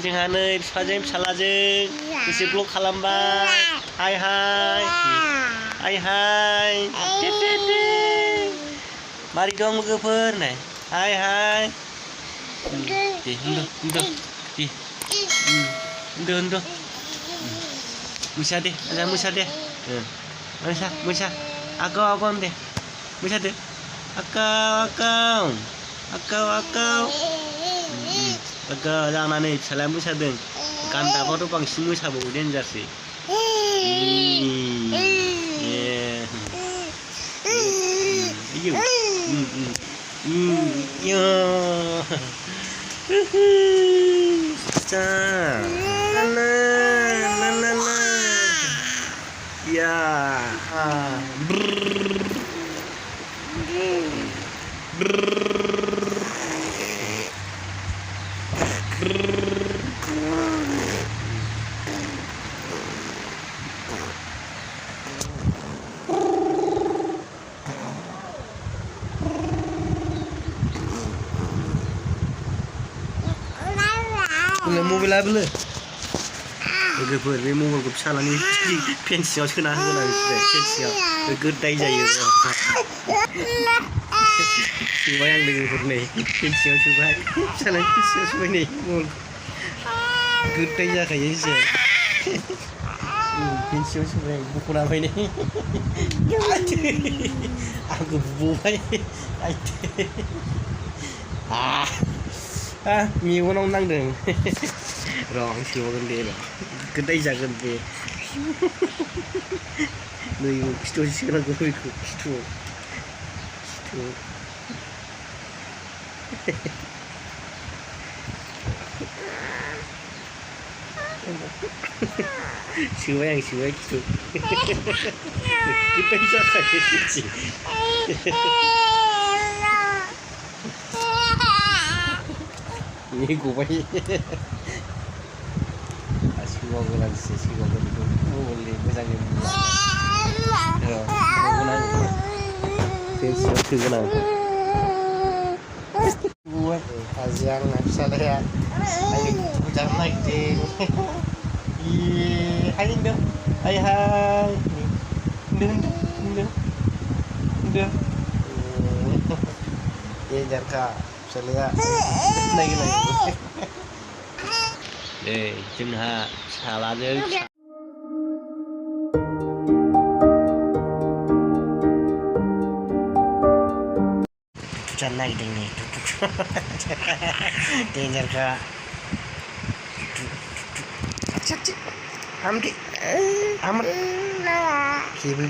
जोंहा नै बिफाजों फिसालाजों एसे ब्लग खालामबाय हाय हाय हाय हाय मारै दं लोगोफोर नाय हाय हाय दे उन्दु मोसादे आजा मोसादे मोसा आगाव आगाव दे मोसादो आगाव जानानै फिसालाया मोसादों गान्दाफ्राथ' बांसिन मोसाबावो देनजारसै मबाइला बोलो लोगोफोर बे मबाइलखौ फिसालानि पेन सिङाव सोना होगोन आं पेन सिङाव गोदाय जायो सोबाय आं लोगोफोर नै पेन सिङाव सोबाय फिसालानि पेन सिङाव सोबाय नै मबाइलखौ गोदाय जाखायो एसे पेन सिङाव सोबाय बख'ना होबाय नै आंखौ बुबाय मेगनाव नांदों र' आं सोबावगोन दे र' गोदाय जागोन बे नै खिथुआव सोनांगौ बेखौ खिथुआव सोबाय आं सोबाय खिथु गोदाय जाखायो ini gubay asiko gula siko gula boleh besarnya gula tesio gula buat ajar nafsala ya ayo ujar naik deh hai dong hai hai dong ये जरका चलेगा नहीं जोंहा फिसालाजों जानो नागिरदों नै डेन्जारखा हामदे खेबो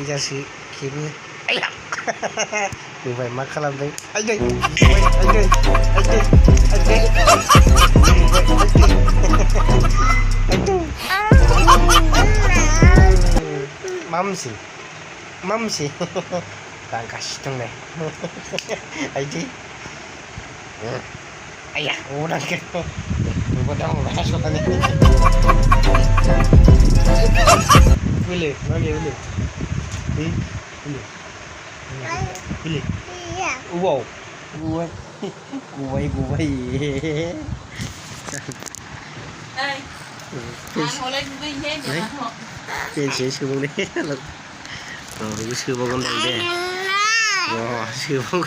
जारसो खेबो नुबाय मा खालामदों mamsi tangkas dong deh aja ayah udah kan udah masuk kan boleh mana boleh wow gubay pensi sebelum deh itu sebelum deh wah sebelum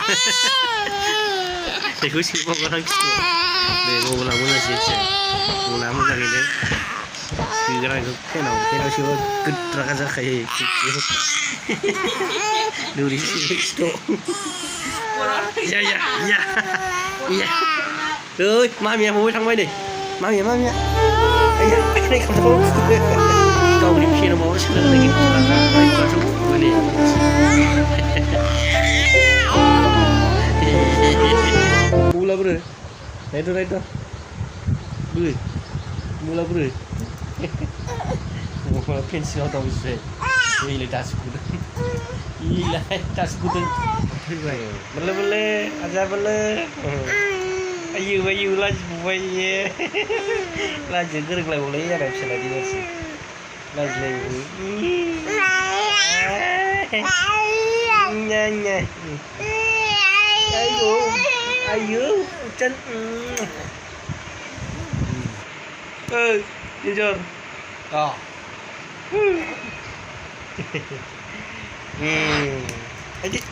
itu sebelum orang deh mau ulang sih ulang lagi deh sekarang kenal sebelum gedrak aja kayak duri itu ya tuh mami ya mau thằng mấy đi mami ya ayah này không thôi câu điểm khi nó máu sẽ lên cái con số của này mula bro itu bro mula bro mau pensil atau bisa ini tas kuda gila tas kuda boleh aja boleh ayu lah buai lah jaga lah boleh ya rep sila dia sih lah nyanyi ayu can Jujur. Oh. Adik.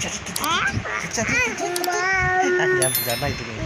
Jangan bencana itu nih.